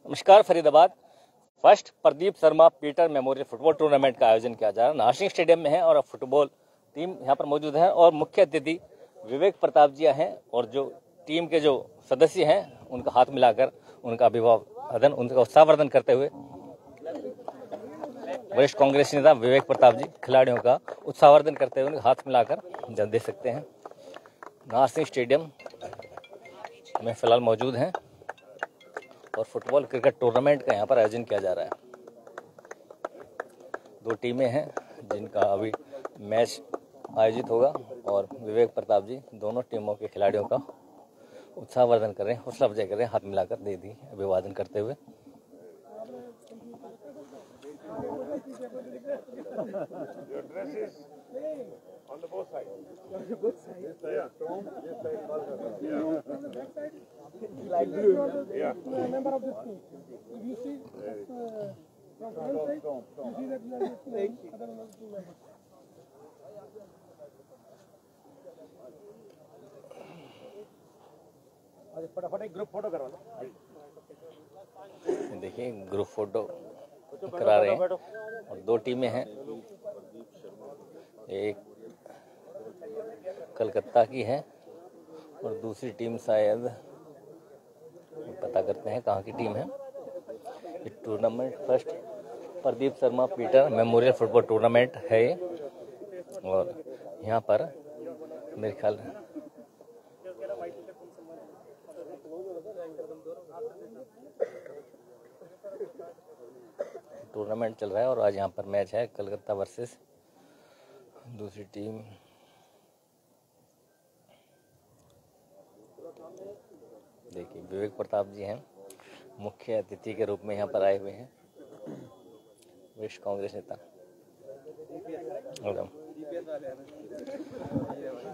नमस्कार। Faridabad first Pradeep Sharma Peter memorial football tournament का आयोजन किया जा रहा है। नासिक स्टेडियम में है और फुटबॉल टीम यहाँ पर मौजूद है और मुख्य अतिथि विवेक प्रताप जी हैं और जो टीम के जो सदस्य हैं उनका हाथ मिलाकर उनका अभिवादन, उनका उत्साहवर्धन करते हुए वरिष्ठ कांग्रेस नेता विवेक प्रताप जी खिलाड़ियों का उत्साहवर्धन करते हुए उनका हाथ मिलाकर जब देख सकते हैं नासिक स्टेडियम में फिलहाल मौजूद हैं और फुटबॉल क्रिकेट टूर्नामेंट का यहाँ पर आयोजन किया जा रहा है। दो टीमें हैं जिनका अभी मैच आयोजित होगा और विवेक प्रताप जी दोनों टीमों के खिलाड़ियों का उत्साहवर्धन कर रहे हैं, हौसला अफजाई कर रहे हैं, हाथ मिलाकर दे दी अभिवादन करते हुए। On the both sides. Like blue. Yeah. Member of the team. If you see from one side, you see that you are other one of the two members. अरे फटाफट एक ग्रुप फोटो करवा लो। देखिए ग्रुप फोटो करा रहे हैं और दो टीमें हैं, एक कलकत्ता की है और दूसरी टीम शायद पता करते हैं कहाँ की टीम है। ये tournament first Pradeep Sharma Peter memorial football tournament है और यहाँ पर मेरे ख्याल टूर्नामेंट चल रहा है और आज यहाँ पर मैच है कलकत्ता वर्सेस दूसरी टीम। देखिए विवेक प्रताप जी हैं, मुख्य अतिथि के रूप में यहाँ पर आए हुए हैं, वरिष्ठ कांग्रेस नेता।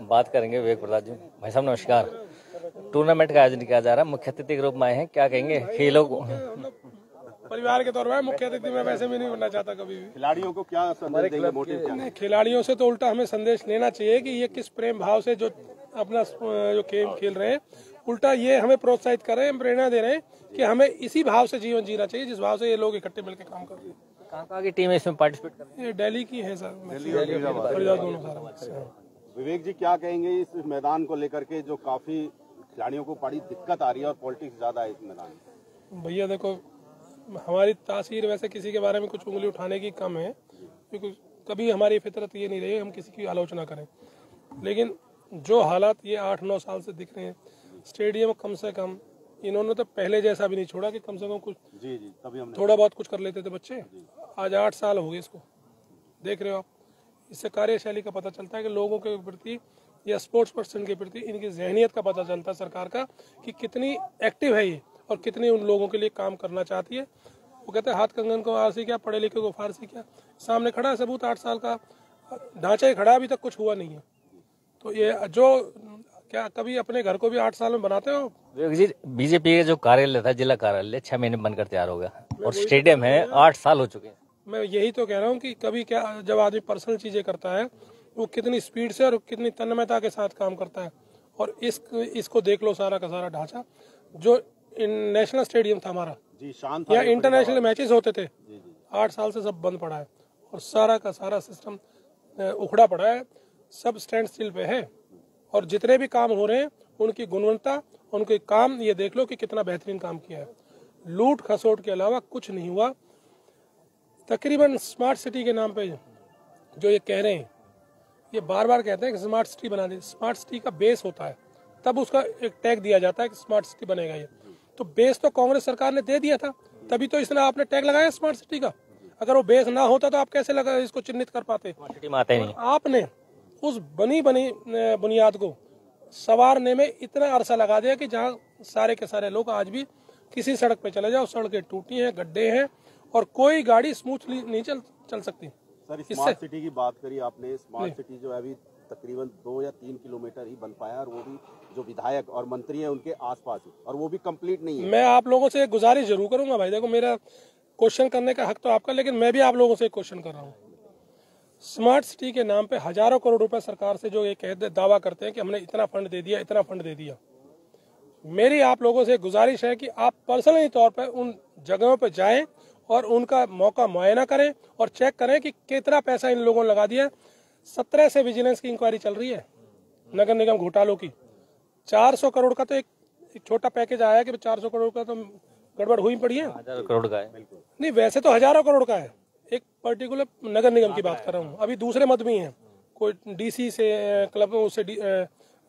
बात करेंगे विवेक प्रताप जी। भाई साहब नमस्कार। टूर्नामेंट का आयोजन किया जा रहा है, मुख्य अतिथि के रूप में आए हैं, क्या कहेंगे? खेलों को परिवार के तौर पर मुख्य अतिथि में वैसे भी नहीं बनना चाहता कभी भी। खिलाड़ियों को क्या संदेश देंगे, मोटिव क्या है? खिलाड़ियों से तो उल्टा हमें संदेश लेना चाहिए कि ये किस प्रेम भाव से जो अपना जो गेम खेल रहे हैं, उल्टा ये हमें प्रोत्साहित कर रहे हैं, प्रेरणा दे रहे हैं कि हमें इसी भाव से जीवन जीना चाहिए जिस भाव से ये लोग इकट्ठे मिलकर काम कर रहे हैं। कहाँ की टीम इसमें पार्टिसिपेट कर रही है? ये दिल्ली की है सर, दोनों सारा। विवेक जी क्या कहेंगे इस मैदान को लेकर के, जो काफी खिलाड़ियों को बड़ी दिक्कत आ रही है और पॉलिटिक्स ज्यादा है इस मैदान में? भैया देखो, हमारी तासीर वैसे किसी के बारे में कुछ उंगली उठाने की कम है, क्योंकि कभी हमारी फितरत ये नहीं रही हम किसी की आलोचना करें, लेकिन जो हालात ये 8-9 साल से दिख रहे हैं, स्टेडियम कम से कम इन्होंने तो पहले जैसा भी नहीं छोड़ा कि कम से कम कुछ जी तभी हम थोड़ा बहुत कुछ कर लेते थे बच्चे। आज 8 साल हो गए इसको, देख रहे हो आप। इससे कार्यशैली का पता चलता है कि लोगों के प्रति या स्पोर्ट्स पर्सन के प्रति इनकी जहनियत का पता चलता है सरकार का कि कितनी एक्टिव है ये और कितनी उन लोगों के लिए काम करना चाहती है। वो कहते हैं हाथ कंगन को आरसी क्या, पढ़े लिखे को फारसी क्या। सामने खड़ा है सबूत, 8 साल का ढांचा ही खड़ा, अभी तक कुछ हुआ नहीं है। तो ये जो क्या कभी अपने घर को भी 8 साल में बनाते हो? बीजेपी का जो कार्यालय था, जिला कार्यालय 6 महीने बनकर तैयार हो गया और स्टेडियम है 8 साल हो चुके हैं। मैं यही तो कह रहा हूँ कि कभी क्या जब आदमी पर्सनल चीजें करता है वो कितनी स्पीड से और कितनी तन्मयता के साथ काम करता है। और इसको देख लो, सारा का सारा ढांचा जो नेशनल स्टेडियम था हमारा जी, शांत या इंटरनेशनल मैचेस होते थे, 8 साल से सब बंद पड़ा है और सारा का सारा सिस्टम उखड़ा पड़ा है, सब स्टैंड स्टिल पे है। और जितने भी काम हो रहे हैं उनकी गुणवत्ता, उनके काम ये देख लो कि कितना बेहतरीन काम किया है। लूट खसोट के अलावा कुछ नहीं हुआ। तकरीबन स्मार्ट सिटी के नाम पे जो ये कह रहे हैं, ये बार बार कहते हैं कि स्मार्ट सिटी बना दी। स्मार्ट सिटी का बेस होता है, तब उसका एक टैग दिया जाता है कि स्मार्ट सिटी बनेगा ये। तो बेस तो कांग्रेस सरकार ने दे दिया था, तभी तो इसने आपने टैग लगाया स्मार्ट सिटी का। अगर वो बेस ना होता तो आप कैसे लगा इसको चिन्हित कर पाते? आपने उस बनी बुनियाद को संवारने में इतना अरसा लगा दिया कि जहाँ सारे के सारे लोग आज भी किसी सड़क पे चले जाओ, सड़कें टूटी हैं, गड्ढे हैं और कोई गाड़ी स्मूथली नहीं चल सकती। सर, स्मार्ट सिटी की बात करी आपने। स्मार्ट सिटी जो है अभी तकरीबन 2 या 3 किलोमीटर ही बन पाया और वो भी जो विधायक और मंत्री हैं उनके आसपास ही, और वो भी कंप्लीट नहीं है। मैं आप लोगों से गुजारिश जरूर करूंगा भाई, देखो मेरा क्वेश्चन करने का हक तो आपका, लेकिन मैं भी आप लोगों से क्वेश्चन कर रहा हूँ। स्मार्ट सिटी के नाम पे हजारों करोड़ रुपए सरकार से जो ये कहते दावा करते हैं कि हमने इतना फंड दे दिया, इतना फंड दे दिया, मेरी आप लोगों से गुजारिश है कि आप पर्सनली तौर पर उन जगहों पर जाएं और उनका मौका मुआयना करें और चेक करें कि कितना पैसा इन लोगों ने लगा दिया। 17 से विजिलेंस की इंक्वायरी चल रही है नगर निगम घोटालों की। 400 करोड़ का तो एक छोटा पैकेज आया कि 400 करोड़ का तो गड़बड़ हुई पड़ी है। 1000 करोड़ का है। नहीं, वैसे तो हजारों करोड़ का है। एक पर्टिकुलर नगर निगम की बात कर रहा हूँ। अभी दूसरे मद भी हैं, कोई डीसी से क्लब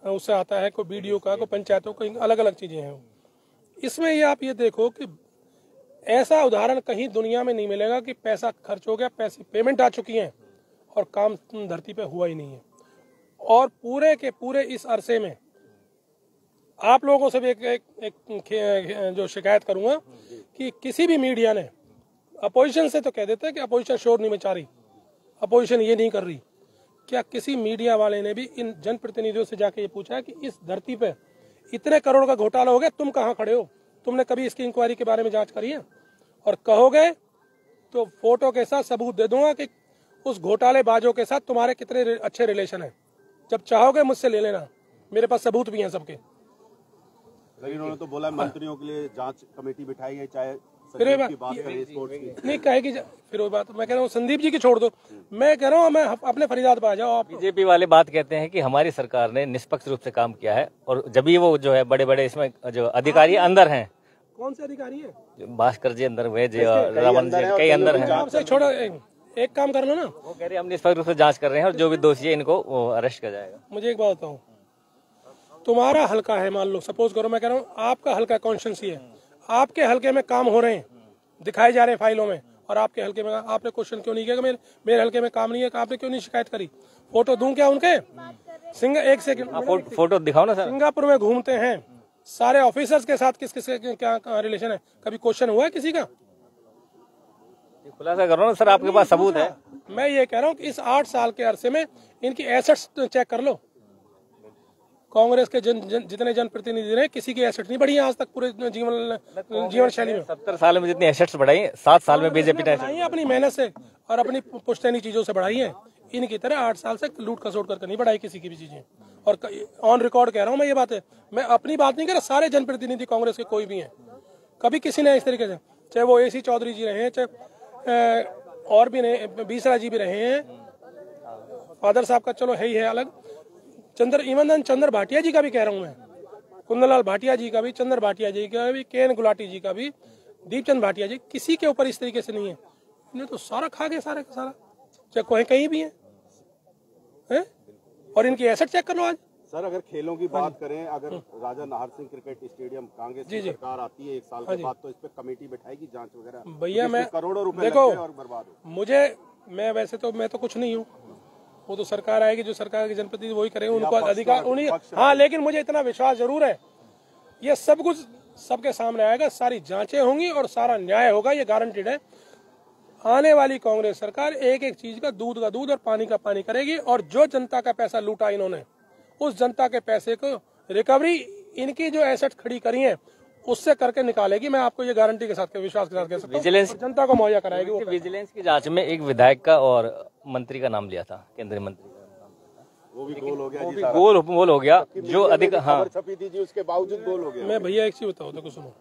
उससे आता है, कोई बीडीओ का, कोई पंचायतों का, अलग अलग चीजें हैं। इसमें ये आप ये देखो कि ऐसा उदाहरण कहीं दुनिया में नहीं मिलेगा कि पैसा खर्च हो गया, पैसे पेमेंट आ चुकी है और काम धरती पे हुआ ही नहीं है। और पूरे के पूरे इस अरसे में आप लोगों से भी एक जो शिकायत करूंगा कि किसी भी मीडिया ने अपोजिशन से तो कह देते हैं कि अपोजिशन शोर नहीं मचा रही, अपोजिशन ये नहीं कर रही। क्या किसी मीडिया वाले ने भी इन जनप्रतिनिधियों से जाके ये पूछा है कि इस धरती पे इतने करोड़ का घोटाला हो गया, तुम कहाँ खड़े हो? तुमने कभी इसकी इंक्वायरी के बारे में जांच करी है? और कहोगे तो फोटो के साथ सबूत दे दूंगा कि उस घोटालेबाजों के साथ तुम्हारे कितने अच्छे रिलेशन है। जब चाहोगे मुझसे ले लेना, मेरे पास सबूत भी हैं सबके। लेकिन उन्होंने तो बोला मंत्रियों के लिए जांच कमेटी बिठाई है, चाहे फिर की बात करें, स्पोर्ट्स की नहीं कहेगी। फिर वो बात मैं कह रहा हूँ संदीप जी की छोड़ दो, मैं कह रहा हूँ मैं अपने फरीदाबाद पे आ जाओ आप। बीजेपी वाले बात कहते हैं कि हमारी सरकार ने निष्पक्ष रूप से काम किया है और जब भी वो जो है बड़े बड़े इसमें जो अधिकारी अंदर हैं। कौन से अधिकारी है? भास्कर जी अंदर हुए, रावण जी, कई अंदर हैं। आपसे छोड़ो, एक काम कर लो ना। वो कह रहे हैं हम निष्पक्ष रूप से जांच कर रहे हैं और जो भी दोषी है इनको अरेस्ट किया जाएगा। मुझे एक बात बताओ, तुम्हारा हल्का है, मान लो सपोज करो, मैं कह रहा हूँ आपका हल्का कॉन्स्टिट्यूंसी है, आपके हल्के में काम हो रहे हैं, दिखाए जा रहे हैं फाइलों में, और आपके हल्के में आपने क्वेश्चन क्यों नहीं किया कि मेरे हल्के में काम नहीं है, आपने क्यों नहीं शिकायत करी? फोटो दूं क्या उनके? एक सेकंड फोटो दिखाओ ना सर। सिंगापुर में घूमते हैं सारे ऑफिसर्स के साथ, किस किस क्या रिलेशन है? कभी क्वेश्चन हुआ है किसी का? खुलासा करो ना सर, आपके पास सबूत है। मैं ये कह रहा हूँ कि इस 8 साल के अरसे में इनकी एसेट्स चेक कर लो। कांग्रेस के जितने जनप्रतिनिधि रहे, किसी की एसेट नहीं बढ़ी आज तक पूरे जीवन शैली में। 70 साल में जितनी एसेट्स बढ़ाई, 7 साल में बीजेपी ने बढ़ाई है अपनी मेहनत से और अपनी पुश्तैनी चीजों से बढ़ाई है। इनकी तरह 8 साल से लूट खसोट करके नहीं बढ़ाई किसी की भी चीजें। और ऑन रिकॉर्ड कह रहा हूँ मैं ये बात है, मैं अपनी बात नहीं कर रहा, सारे जनप्रतिनिधि कांग्रेस के कोई भी हैं, कभी किसी ने इस तरीके से, चाहे वो AC चौधरी जी रहे हैं, चाहे और भी नहीं, बीसरा जी भी रहे हैं, फादर साहब का चलो है ही है अलग, चंद्र भाटिया जी का भी कह रहा हूँ मैं, कुंदनलाल भाटिया जी का भी, चंद्र भाटिया जी का भी, KN गुलाटी जी का भी, दीपचंद भाटिया जी, किसी के ऊपर इस तरीके से नहीं है। इन्हें तो सारा खा गए, सारा का सारा, चाहे कोई कहीं भी है? और इनकी एसेट चेक कर लो आज। सर अगर खेलों की बात करें, अगर राजा नाहर सिंह क्रिकेट स्टेडियम कांग्रेस की सरकार आती है 1 साल के बाद, तो इस पे कमेटी बैठाएगी जांच वगैरह? भैया मैं करोड़ों रुपए देखो, और बर्बाद हो। मैं वैसे तो मैं तो कुछ नहीं हूँ, वो तो सरकार आएगी, जो सरकार के जनप्रतिनिधि वही करेंगे, उनको अधिकार उन्हीं। हाँ, लेकिन मुझे इतना विश्वास जरूर है, ये सब कुछ सबके सामने आएगा, सारी जांचें होंगी और सारा न्याय होगा, ये गारंटेड है। आने वाली कांग्रेस सरकार एक एक चीज का दूध और पानी का पानी करेगी, और जो जनता का पैसा लूटा इन्होंने, उस जनता के पैसे को रिकवरी इनकी जो एसेट खड़ी करी है उससे करके निकालेगी। मैं आपको ये गारंटी के साथ, विश्वास के साथ कह सकता हूं, विजिलेंस जनता को मुहैया कराएगी। विजिलेंस की जांच में एक विधायक का और मंत्री का नाम लिया था, केंद्रीय मंत्री का, वो भी गोल हो गया जी, गोल हो गया जो अधिक। हाँ, छपी थी जी, उसके बावजूद गोल हो गया। मैं भैया एक चीज बताओ, देखो सुनो,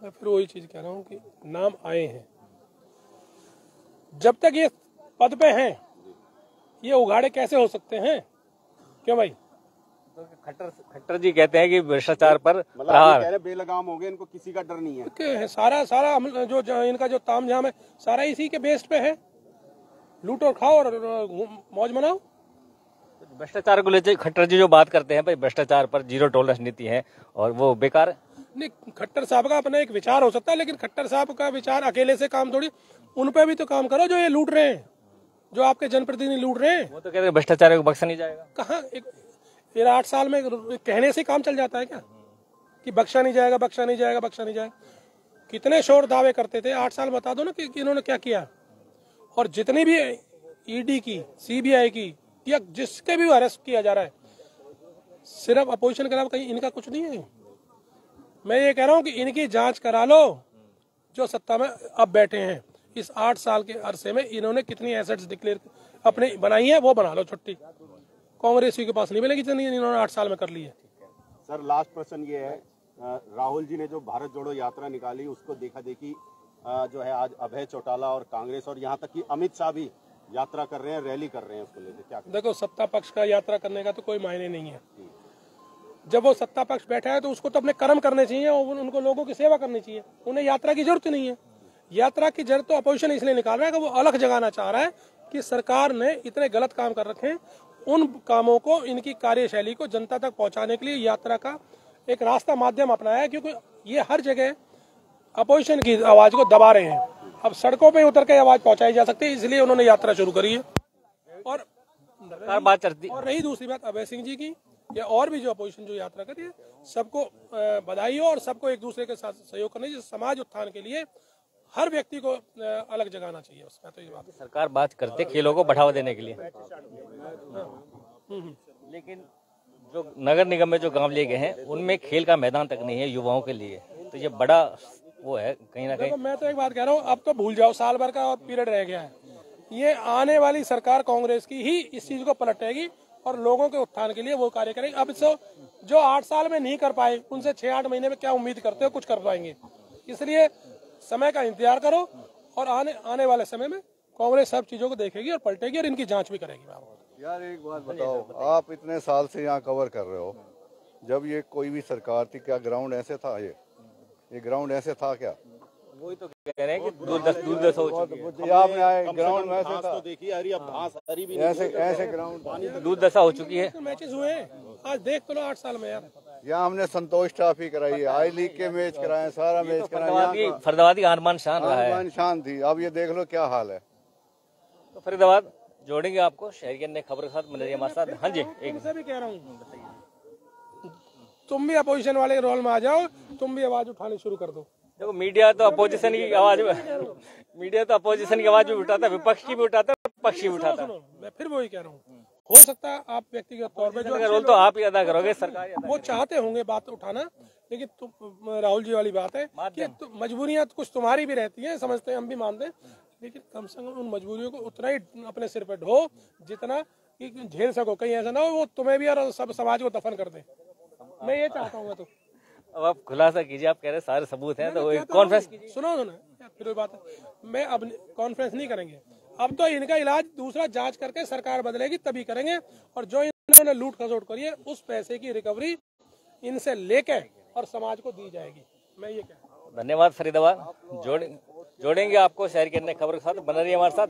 मैं फिर वही चीज कह रहा हूँ कि नाम आए हैं, जब तक ये पद पे हैं, ये उघाड़े कैसे हो सकते हैं? क्यों भाई? खट्टर जी कहते हैं कि भ्रष्टाचार पर प्रहार बेलगाम हो गए, इनको किसी का डर नहीं है। सारा जो इनका जो तामझाम है सारा इसी के बेस पे है, लूटो और खाओ और मौज मनाओ। भ्रष्टाचार को लेकर खट्टर जी जो बात करते हैं, भाई भ्रष्टाचार पर 0 टॉलरेंस नीति है और वो बेकार है। नहीं, खट्टर साहब का अपना एक विचार हो सकता है, लेकिन खट्टर साहब का विचार अकेले से काम थोड़ी, उन पे भी तो काम करो जो ये लूट रहे हैं, जो आपके जनप्रतिनिधि लूट रहे हैं। वो तो कहते हैं भ्रष्टाचार को बख्शा नहीं जाएगा। कहाँ 8 साल में कहने से काम चल जाता है क्या कि बख्शा नहीं जाएगा, बख्शा नहीं जाएगा, बख्शा नहीं जाएगा? कितने शोर दावे करते थे, 8 साल बता दो ना कि इन्होंने क्या किया। और जितनी भी ED की, CBI की, या जिसके भी अरेस्ट किया जा रहा है, सिर्फ अपोजिशन के अलावा कहीं इनका कुछ नहीं है। मैं ये कह रहा हूं कि इनकी जांच करा लो, जो सत्ता में अब बैठे हैं। इस 8 साल के अरसे में इन्होंने कितनी एसेट्स डिक्लेयर अपने बनाई है, वो बना लो छुट्टी। कांग्रेस के पास नहीं मिलेगी जितनी इन्होंने 8 साल में कर ली है। सर लास्ट प्रश्न ये है राहुल जी ने जो भारत जोड़ो यात्रा निकाली उसको देखा देखी जो है आज अभय चौटाला और कांग्रेस और यहाँ तक कि अमित शाह भी यात्रा कर रहे हैं, रैली कर रहे हैं, उसको लेकर क्या? देखो, सत्ता पक्ष का यात्रा करने का तो कोई मायने नहीं है। जब वो सत्ता पक्ष बैठा है तो उसको तो अपने कर्म करने चाहिए और उनको लोगों की सेवा करनी चाहिए। उन्हें यात्रा की जरूरत नहीं है। यात्रा की जरूरत तो अपोजिशन इसलिए निकाल रहा है कि वो अलग जगाना चाह रहा है कि सरकार ने इतने गलत काम कर रखे हैं, उन कामों को, इनकी कार्यशैली को जनता तक पहुंचाने के लिए यात्रा का एक रास्ता माध्यम अपनाया है, क्योंकि ये हर जगह अपोजिशन की आवाज को दबा रहे हैं। अब सड़कों पे उतर के आवाज पहुंचाई जा सकती है, इसलिए उन्होंने यात्रा शुरू करी है। और रही दूसरी बात अभय सिंह जी की या और भी जो अपोजिशन जो यात्रा करी है, सबको बधाई हो और सबको एक दूसरे के साथ सहयोग करना चाहिए। समाज उत्थान के लिए हर व्यक्ति को अलग जगाना चाहिए। उसमें तो ये बात सरकार बात करते खेलों को बढ़ावा देने के लिए, लेकिन जो नगर निगम में जो गांव लिए गए हैं उनमें खेल का मैदान तक नहीं है युवाओं के लिए, तो ये बड़ा वो है कहीं ना कहीं। मैं तो एक बात कह रहा हूँ, अब तो भूल जाओ, साल भर का और पीरियड रह गया है। ये आने वाली सरकार कांग्रेस की ही इस चीज को पलटेगी और लोगों के उत्थान के लिए वो कार्य करेंगे। अब जो 8 साल में नहीं कर पाए, उनसे 6-8 महीने में क्या उम्मीद करते हो कुछ कर पाएंगे? इसलिए समय का इंतजार करो और आने वाले समय में कांग्रेस सब चीजों को देखेगी और पलटेगी और इनकी जांच भी करेगी। यार एक बात बताओ, आप इतने साल से यहाँ कवर कर रहे हो, जब ये कोई भी सरकार थी क्या ग्राउंड ऐसे था? ये ग्राउंड ऐसे था क्या? वही तो कह रहे हैं कि दूरदर्शन हो चुकी है। आपने आए ग्राउंड में ऐसे था, तो देखिए अरे अब घास हरी भी ऐसे ग्राउंड दूरदशा हो चुकी है। मैचेस हुए आज देख तो लो 8 साल में यार। यहाँ हमने संतोष ट्रॉफी कराई है, आई लीग के मैच कराए, सारा मैच कराए। फरीदाबाद की आनबान शान रहा है। आनबान शान थी, अब ये देख लो क्या हाल है। तो फरीदाबाद जोड़ेंगे आपको शहर के अन्य खबर के साथ मनरिया हमारे साथ। हाँ जी, एक भी कह रहा हूँ, तुम भी अपोजिशन वाले रोल में आ जाओ, तुम भी आवाज उठानी शुरू कर दो। देखो, मीडिया तो अपोजिशन की आवाज भी उठाता है, विपक्ष की भी उठाता है, पक्ष की भी उठाता है। मैं फिर वही कह रहा हूँ, हो सकता है आप व्यक्तिगत तौर पे जो रोल तो आप ही अदा करोगे, सरकार वो चाहते होंगे बात उठाना, लेकिन राहुल जी वाली बात है कि मजबूरियां कुछ तुम्हारी भी रहती हैं, समझते हैं, हम भी मानते हैं, लेकिन कम से कम उन मजबूरियों को उतना ही अपने सिर पे ढो जितना कि झेल सको। कहीं ऐसा ना हो वो तुम्हें भी और सब समाज को दफन कर दे। मैं ये चाहता हूँ। तो अब आप खुलासा कीजिए, आप कह रहे सारे सबूत हैं, तो कॉन्फ्रेंस कीजिए। सुनो फिर बात है, मैं अब कॉन्फ्रेंस नहीं करेंगे। अब तो इनका इलाज दूसरा जांच करके सरकार बदलेगी तभी करेंगे, और जो इन्होंने लूट खसोट करी है उस पैसे की रिकवरी इनसे लेके और समाज को दी जाएगी। मैं ये कह रहा हूँ। धन्यवाद फरीदाबाद। जोड़ेंगे आपको शहर के अन्य खबर के साथ। बना रहिए हमारे साथ।